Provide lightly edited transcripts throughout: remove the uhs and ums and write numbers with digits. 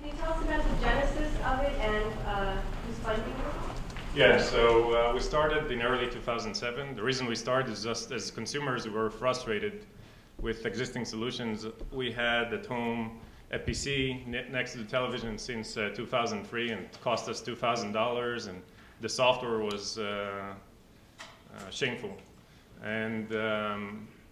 Can you tell us about the genesis of it and who's funding it? Yeah, so we started in early 2007. The reason we started is just as consumers we were frustrated with existing solutions. We had at home a PC next to the television since 2003, and it cost us $2,000, and the software was shameful. And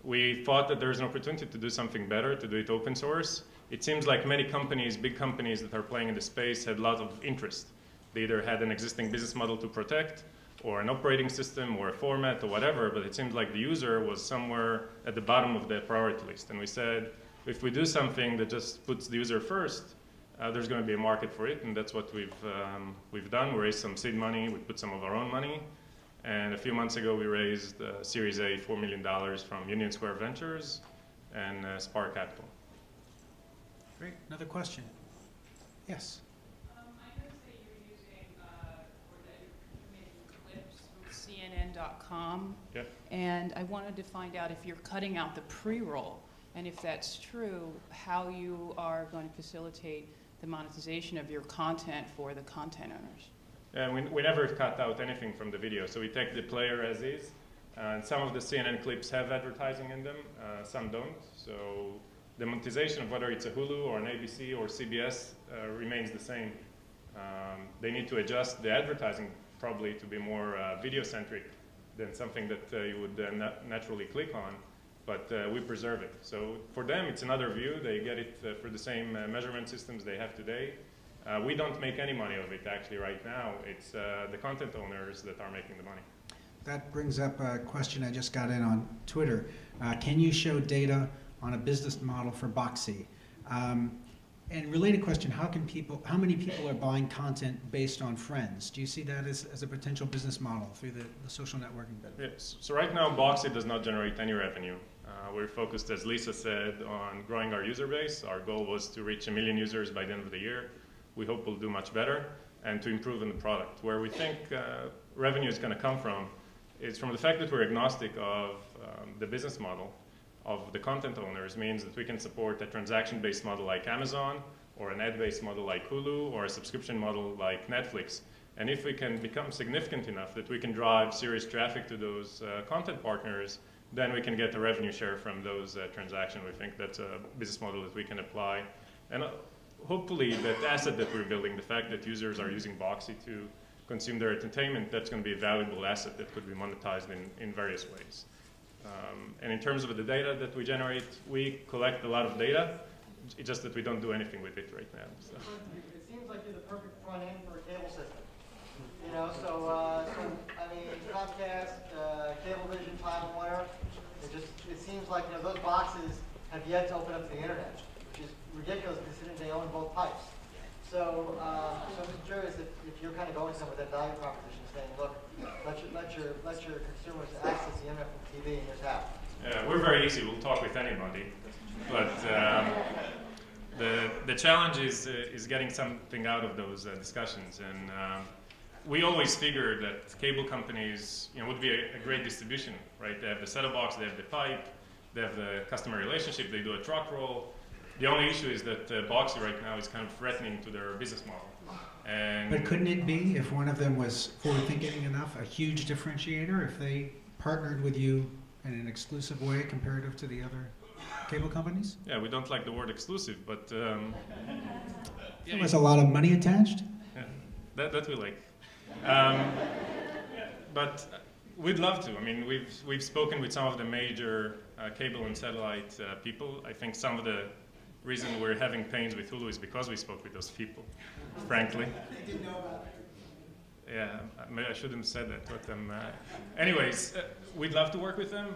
we thought that there's an opportunity to do something better, to do it open source. It seems like many companies, big companies that are playing in the space had a lot of interest. They either had an existing business model to protect, or an operating system, or a format, or whatever, but it seems like the user was somewhere at the bottom of the priority list. And we said, if we do something that just puts the user first, there's going to be a market for it, and that's what we've done. We raised some seed money, we put some of our own money, and a few months ago we raised Series A, $4 million from Union Square Ventures and Spark Capital. Great, another question. Yes? I noticed that you're using, or that you're making clips from CNN.com. Yep. And I wanted to find out if you're cutting out the pre-roll, and if that's true, how you are going to facilitate the monetization of your content for the content owners. And we never cut out anything from the video, so we take the player as is. And some of the CNN clips have advertising in them, some don't. So the monetization of whether it's a Hulu or an ABC or CBS remains the same. They need to adjust the advertising probably to be more video-centric than something that you would naturally click on, but we preserve it. So for them, it's another view. They get it for the same measurement systems they have today. We don't make any money of it actually right now. It's the content owners that are making the money. That brings up a question I just got in on Twitter. Can you show data on a business model for Boxee? And related question, how many people are buying content based on friends? Do you see that as a potential business model through the social networking bit? Yes. So right now, Boxee does not generate any revenue. We're focused, as Lisa said, on growing our user base. Our goal was to reach 1 million users by the end of the year. We hope we'll do much better, and to improve in the product. Where we think revenue is going to come from is from the fact that we're agnostic of the business model of the content owners. Means that we can support a transaction-based model like Amazon, or an ad-based model like Hulu, or a subscription model like Netflix. And if we can become significant enough that we can drive serious traffic to those content partners, then we can get a revenue share from those transactions. We think that's a business model that we can apply. And hopefully that asset that we're building, the fact that users are using Boxee to consume their entertainment, that's going to be a valuable asset that could be monetized in various ways. And in terms of the data that we generate, we collect a lot of data. It's just that we don't do anything with it right now. So. It seems like you're the perfect front end for a cable system. You know, so I mean, Comcast, Cablevision, Time Warner, it seems like, you know, those boxes have yet to open up to the internet, which is ridiculous considering they own both pipes. So, I'm just curious if you're kind of going somewhere with that value proposition, saying, look, let your consumers access the internet from TV, and here's how. Yeah, we're very easy. We'll talk with anybody, but the challenge is getting something out of those discussions. And we always figured that cable companies, would be a great distribution, right? They have the set-top box, they have the pipe, they have the customer relationship, they do a truck roll. The only issue is that Boxee right now is kind of threatening to their business model. But couldn't it be, if one of them was forward-thinking enough, a huge differentiator if they partnered with you in an exclusive way comparative to the other cable companies? Yeah, we don't like the word exclusive, but There was a lot of money attached? Yeah, that we like. But we'd love to. I mean, we've spoken with some of the major cable and satellite people. I think some of the reason we're having pains with Hulu is because we spoke with those people, frankly. They didn't know about it. Yeah, maybe I shouldn't have said that, but anyways, we'd love to work with them.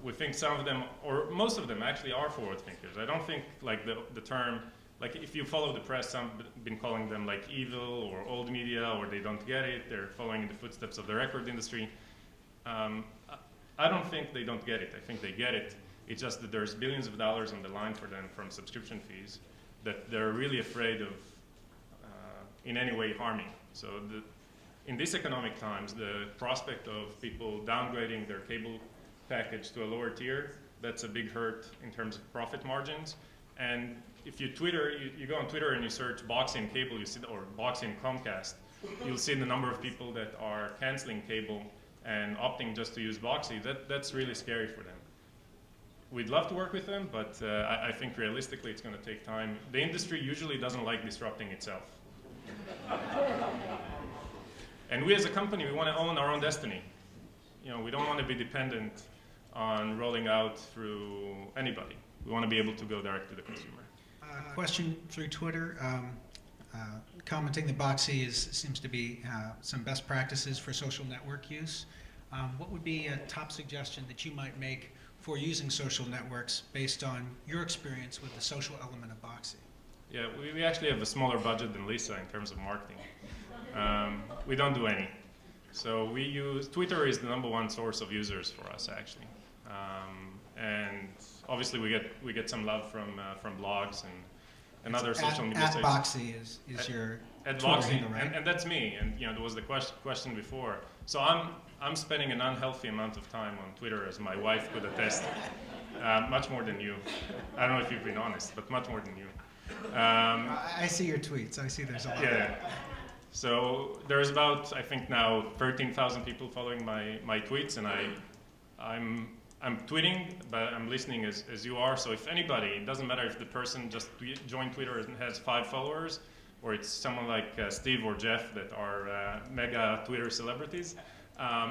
We think some of them, or most of them actually are forward thinkers. I don't think like the term, like if you follow the press, some have been calling them like evil or old media, or they don't get it, they're following in the footsteps of the record industry. I don't think they don't get it. I think they get it. It's just that there's billions of dollars on the line for them from subscription fees that they're really afraid of in any way harming. So in these economic times, the prospect of people downgrading their cable package to a lower tier, that's a big hurt in terms of profit margins. And if you go on Twitter and you search Boxee and cable, you see, or Boxee and Comcast, you'll see the number of people that are canceling cable and opting just to use Boxee. That's really scary for them. We'd love to work with them, but I think realistically it's going to take time. The industry usually doesn't like disrupting itself. And we as a company, we want to own our own destiny. You know, we don't want to be dependent on rolling out through anybody. We want to be able to go direct to the consumer. Question through Twitter, commenting that Boxee seems to be some best practices for social network use. What would be a top suggestion that you might make for using social networks based on your experience with the social element of Boxee? Yeah, we actually have a smaller budget than Lisa in terms of marketing. We don't do any. So we use, Twitter is the #1 source of users for us actually. And obviously we get some love from blogs and other social media sites. Boxee is your at Twitter Boxee, handle, right? and that's me. And you know, there was the question before. So I'm spending an unhealthy amount of time on Twitter, as my wife could attest. Much more than you. I don't know if you've been honest, but much more than you. I see your tweets. I see there's a lot. Yeah. So there's about, I think now, 13,000 people following my tweets, and I'm tweeting, but I'm listening as you are. So if anybody, it doesn't matter if the person just joined Twitter and has 5 followers, or it's someone like Steve or Jeff that are mega Twitter celebrities.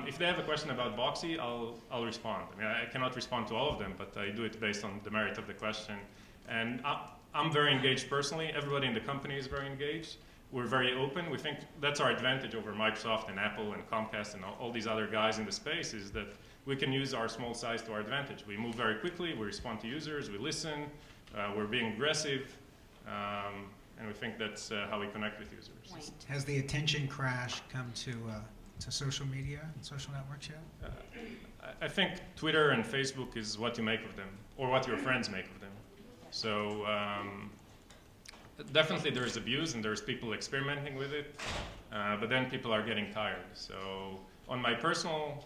If they have a question about Boxee, I'll respond. I mean, I cannot respond to all of them, but I do it based on the merit of the question. And I'm very engaged personally. Everybody in the company is very engaged. We're very open. We think that's our advantage over Microsoft and Apple and Comcast and all these other guys in the space, is that we can use our small size to our advantage. We move very quickly, we respond to users, we listen, we're being aggressive, and we think that's how we connect with users. Has the attention crash come to social media and social networks yet? I think Twitter and Facebook is what you make of them, or what your friends make of them. So definitely there's abuse and there's people experimenting with it, but then people are getting tired. So on my personal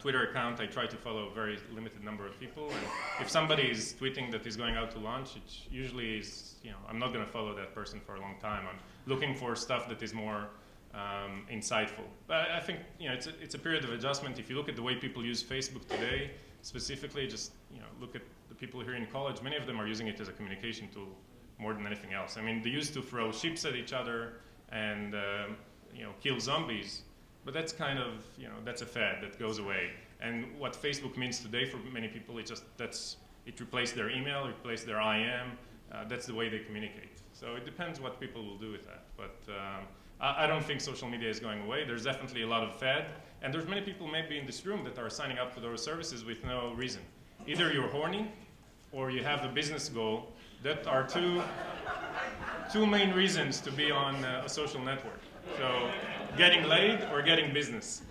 Twitter account, I try to follow a very limited number of people. And if somebody is tweeting that he's going out to lunch, it usually is, you know, I'm not going to follow that person for a long time. I'm looking for stuff that is more insightful. But I think, you know, it's a period of adjustment. If you look at the way people use Facebook today, specifically, just, you know, look at the people here in college. Many of them are using it as a communication tool more than anything else. I mean, they used to throw ships at each other and you know, kill zombies. But that's kind of, you know, that's a fad that goes away. And what Facebook means today for many people, it replaced their email, replaced their IM. That's the way they communicate. So it depends what people will do with that. But I don't think social media is going away. There's definitely a lot of fad. And there's many people maybe in this room that are signing up for those services with no reason. Either you're horny or you have a business goal. That are two main reasons to be on a social network. So getting laid or getting business.